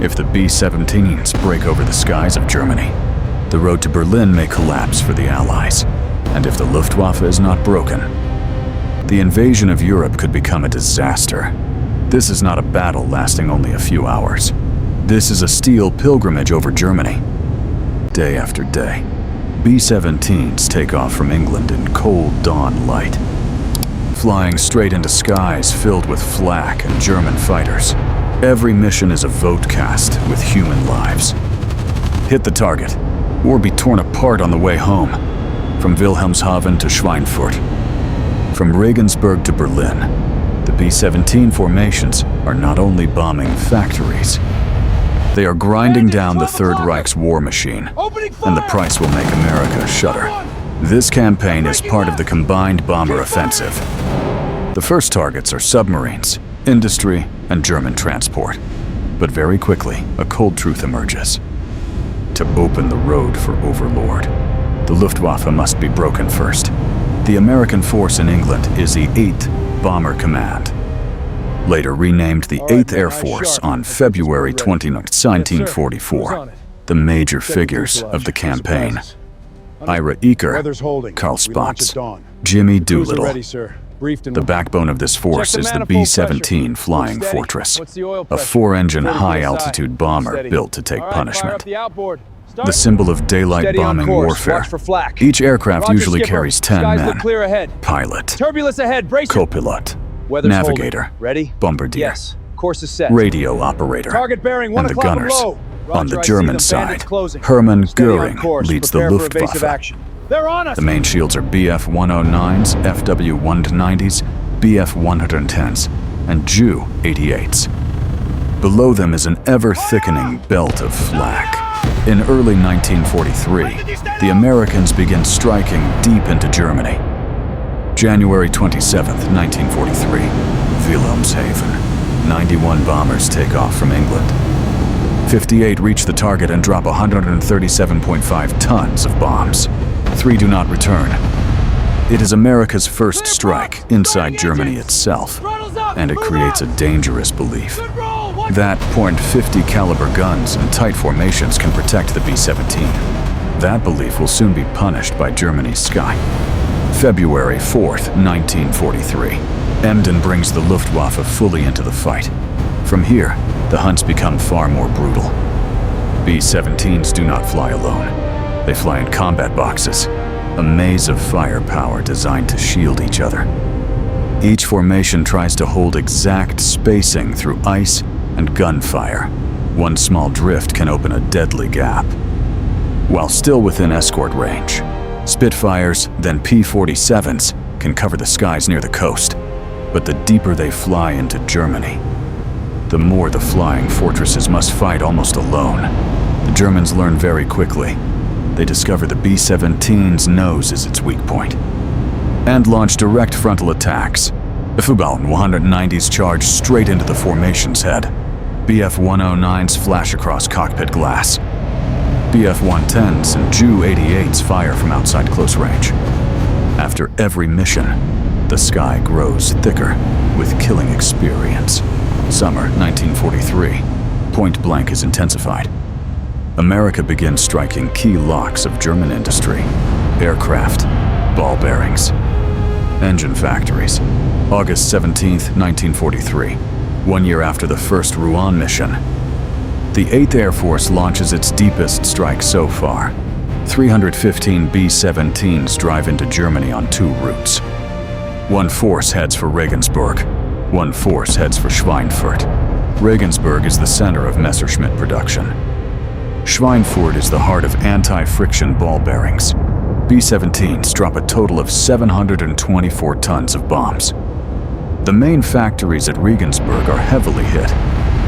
If the B-17s break over the skies of Germany, the road to Berlin may collapse for the Allies. And if the Luftwaffe is not broken, the invasion of Europe could become a disaster. This is not a battle lasting only a few hours. This is a steel pilgrimage over Germany. Day after day, B-17s take off from England in cold dawn light, flying straight into skies filled with flak and German fighters. Every mission is a vote cast with human lives. Hit the target, or be torn apart on the way home. From Wilhelmshaven to Schweinfurt, from Regensburg to Berlin, the B-17 formations are not only bombing factories, they are grinding down the Third Reich's war machine, and the price will make America shudder. This campaign is part of the combined bomber offensive. The first targets are submarines, industry, and German transport. But very quickly, a cold truth emerges. To open the road for Overlord, the Luftwaffe must be broken first. The American force in England is the 8th Bomber Command, later renamed the 8th Air Force on February 29, 1944. The major figures of the campaign: Ira Eaker, Carl Spaatz, Jimmy Doolittle. The backbone of this force is the B-17 Flying Fortress, a 4-engine high-altitude bomber built to take punishment. The symbol of daylight bombing warfare. Each aircraft usually carries 10 men: pilot, co-pilot, navigator, bombardier, radio operator, and the gunners. On the German side, Hermann Göring leads the Luftwaffe. The main shields are Bf-109s, Fw-190s, Bf-110s, and Ju-88s. Below them is an ever-thickening belt of flak. In early 1943, the Americans begin striking deep into Germany. January 27, 1943, Wilhelmshaven. 91 bombers take off from England. 58 reach the target and drop 137.5 tons of bombs. 3 do not return. It is America's first strike inside Germany itself, and it creates a dangerous belief that .50 caliber guns and tight formations can protect the B-17. That belief will soon be punished by Germany's sky. February 4th, 1943. Emden brings the Luftwaffe fully into the fight. From here, the hunts become far more brutal. B-17s do not fly alone. They fly in combat boxes, a maze of firepower designed to shield each other. Each formation tries to hold exact spacing through ice and gunfire. One small drift can open a deadly gap. While still within escort range, Spitfires, then P-47s, can cover the skies near the coast. But the deeper they fly into Germany, the more the flying fortresses must fight almost alone. The Germans learn very quickly. They discover the B-17's nose is its weak point, and launch direct frontal attacks. The Fuballen 190s charge straight into the formation's head. Bf-109s flash across cockpit glass. Bf-110s and Ju-88s fire from outside close range. After every mission, the sky grows thicker with killing experience. Summer 1943. Point blank is intensified. America begins striking key locks of German industry: aircraft, ball bearings, engine factories. August 17th, 1943. 1 year after the first Rouen mission, the 8th Air Force launches its deepest strike so far. 315 B-17s drive into Germany on 2 routes. One force heads for Regensburg. One force heads for Schweinfurt. Regensburg is the center of Messerschmitt production. Schweinfurt is the heart of anti-friction ball bearings. B-17s drop a total of 724 tons of bombs. The main factories at Regensburg are heavily hit.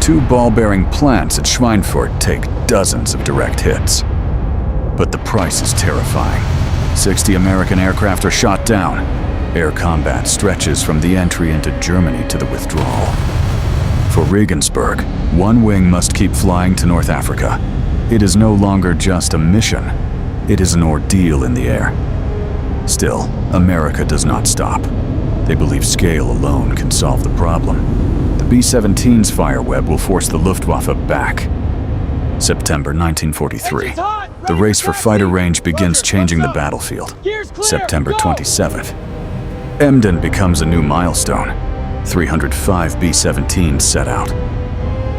2 ball-bearing plants at Schweinfurt take dozens of direct hits. But the price is terrifying. 60 American aircraft are shot down. Air combat stretches from the entry into Germany to the withdrawal. For Regensburg, one wing must keep flying to North Africa. It is no longer just a mission. It is an ordeal in the air. Still, America does not stop. They believe scale alone can solve the problem. The B-17's fireweb will force the Luftwaffe back, September 1943. The race for fighter range begins changing the battlefield. September 27th. Emden becomes a new milestone. 305 B-17s set out.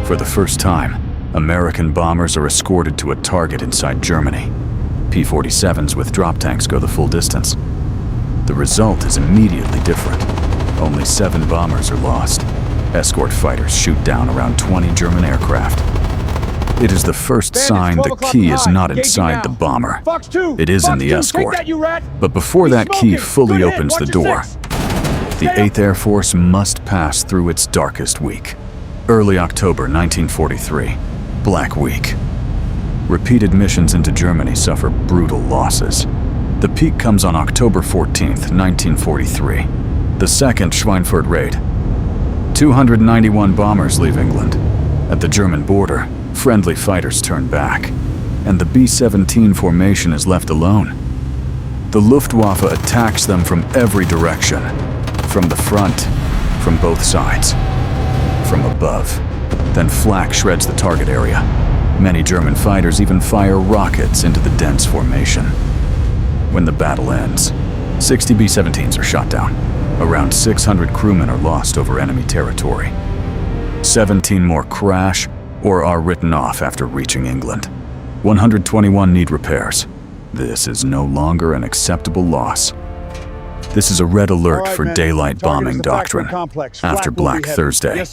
For the first time, American bombers are escorted to a target inside Germany. P-47s with drop tanks go the full distance. The result is immediately different. Only 7 bombers are lost. Escort fighters shoot down around 20 German aircraft. It is the first sign the key is not inside the bomber. It is in the escort. But before that key fully opens the door, the 8th Air Force must pass through its darkest week. Early October 1943, Black Week. Repeated missions into Germany suffer brutal losses. The peak comes on October 14th, 1943, the second Schweinfurt raid. 291 bombers leave England. At the German border, friendly fighters turn back, and the B-17 formation is left alone. The Luftwaffe attacks them from every direction, from the front, from both sides, from above. Then flak shreds the target area. Many German fighters even fire rockets into the dense formation. When the battle ends, 60 B-17s are shot down. Around 600 crewmen are lost over enemy territory. 17 more crash or are written off after reaching England. 121 need repairs. This is no longer an acceptable loss. This is a red alert for daylight bombing doctrine. After Black Thursday,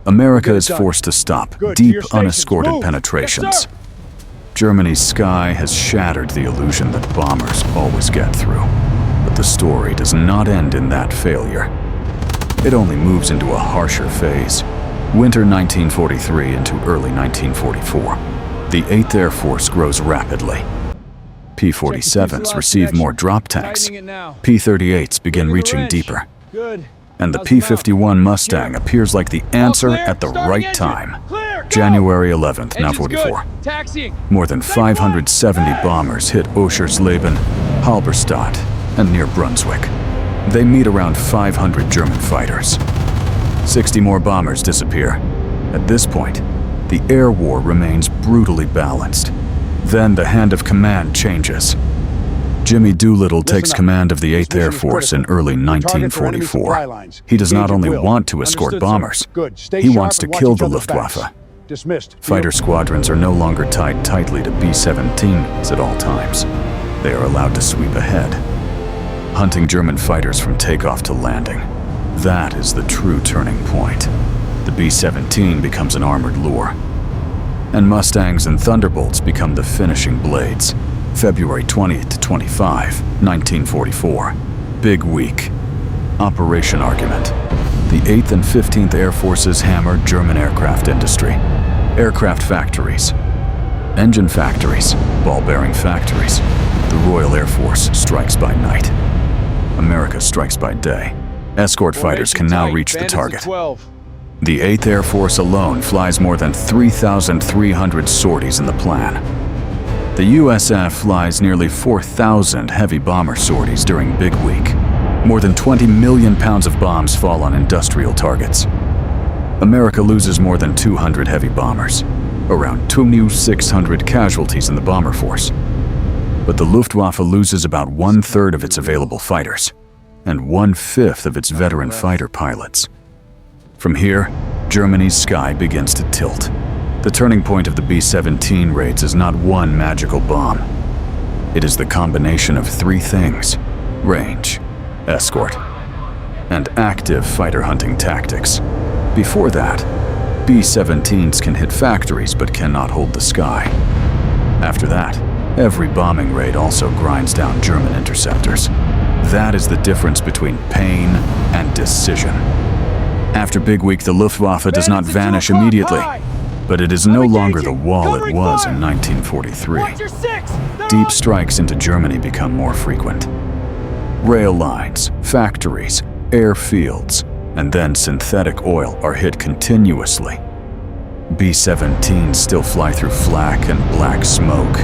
America is forced to stop deep, unescorted penetrations. Germany's sky has shattered the illusion that bombers always get through. But the story does not end in that failure. It only moves into a harsher phase. Winter 1943 into early 1944. The 8th Air Force grows rapidly. P-47s receive more drop tanks. P-38s begin reaching deeper. And the P-51 Mustang appears like the answer at the right time. January 11th, now 44. More than 570 bombers hit Oschersleben, Halberstadt, and near Brunswick. They meet around 500 German fighters. 60 more bombers disappear. At this point, the air war remains brutally balanced. Then the hand of command changes. Jimmy Doolittle takes command of the 8th Air Force in early 1944. He does not only want to escort bombers, he wants to kill the Luftwaffe. Fighter squadrons are no longer tied tightly to B-17s at all times. They are allowed to sweep ahead, hunting German fighters from takeoff to landing. That is the true turning point. The B-17 becomes an armored lure, and Mustangs and Thunderbolts become the finishing blades. February 20th to 25, 1944. Big week. Operation Argument. The 8th and 15th Air Forces hammer German aircraft industry. Aircraft factories. Engine factories. Ball bearing factories. The Royal Air Force strikes by night. America strikes by day. Escort fighters can now reach the target. The 8th Air Force alone flies more than 3,300 sorties in the plan. The USF flies nearly 4,000 heavy bomber sorties during Big Week. More than 20 million pounds of bombs fall on industrial targets. America loses more than 200 heavy bombers, around 2,600 casualties in the bomber force. But the Luftwaffe loses about 1/3 of its available fighters, and 1/5 of its veteran fighter pilots. From here, Germany's sky begins to tilt. The turning point of the B-17 raids is not one magical bomb. It is the combination of 3 things: range, escort, and active fighter hunting tactics. Before that, B-17s can hit factories but cannot hold the sky. After that, every bombing raid also grinds down German interceptors. That is the difference between pain and decision. After Big Week, the Luftwaffe does not vanish immediately, but it is no longer the wall it was in 1943. Deep strikes into Germany become more frequent. Rail lines, factories, airfields, and then synthetic oil are hit continuously. B-17s still fly through flak and black smoke.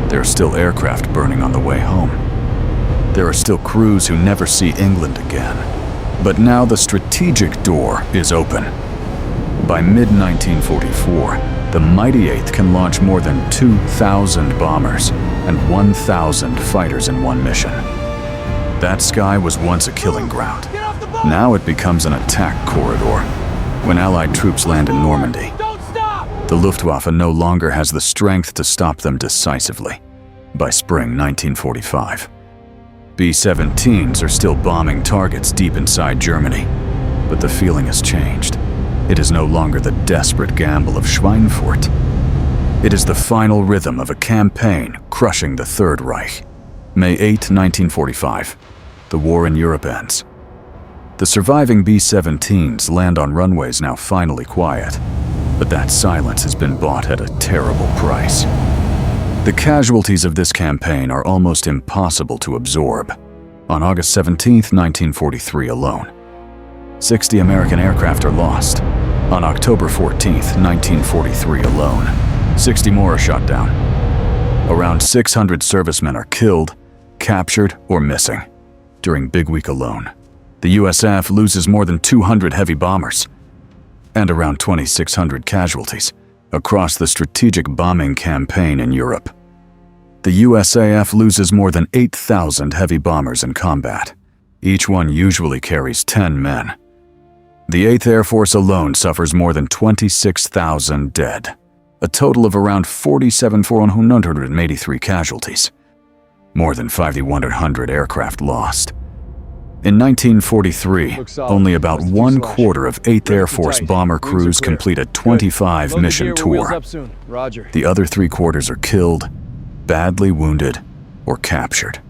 There are still aircraft burning on the way home. There are still crews who never see England again. But now the strategic door is open. By mid-1944, The mighty 8th can launch more than 2,000 bombers and 1,000 fighters in one mission. That sky was once a killing ground. Now it becomes an attack corridor. When Allied troops land in Normandy, the Luftwaffe no longer has the strength to stop them decisively. By spring 1945, B-17s are still bombing targets deep inside Germany, but the feeling has changed. It is no longer the desperate gamble of Schweinfurt. It is the final rhythm of a campaign crushing the Third Reich. May 8, 1945. The war in Europe ends. The surviving B-17s land on runways now finally quiet, but that silence has been bought at a terrible price. The casualties of this campaign are almost impossible to absorb. On August 17, 1943 alone, 60 American aircraft are lost. On October 14, 1943 alone, 60 more are shot down. Around 600 servicemen are killed, captured, or missing. During Big Week alone, the USAF loses more than 200 heavy bombers and around 2,600 casualties across the strategic bombing campaign in Europe. The USAF loses more than 8,000 heavy bombers in combat. Each one usually carries 10 men. The 8th Air Force alone suffers more than 26,000 dead, a total of around 47,483 casualties, more than 5,100 aircraft lost. In 1943, only about 1/4 of 8th Air Force bomber crews complete a 25-mission tour. The other 3/4 are killed, badly wounded, or captured.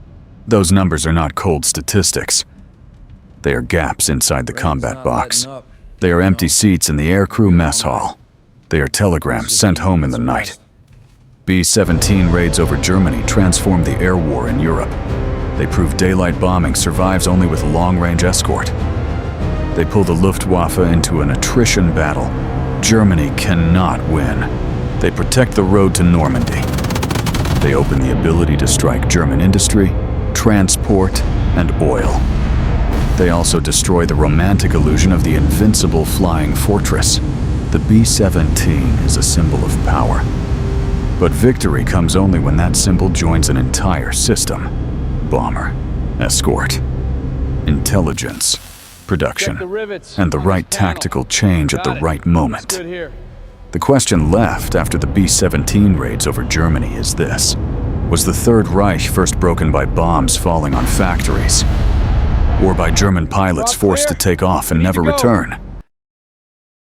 Those numbers are not cold statistics. They are gaps inside the combat box. They are empty seats in the aircrew mess hall. They are telegrams sent home in the night. B-17 raids over Germany transformed the air war in Europe. They prove daylight bombing survives only with long-range escort. They pull the Luftwaffe into an attrition battle. Germany cannot win. They protect the road to Normandy. They open the ability to strike German industry, transport, and oil. They also destroy the romantic illusion of the invincible flying fortress. The B-17 is a symbol of power. But victory comes only when that symbol joins an entire system. Bomber, escort, intelligence, production, and the right tactical change at the right moment. The question left after the B-17 raids over Germany is this: was the Third Reich first broken by bombs falling on factories, or by German pilots forced to take off and never return?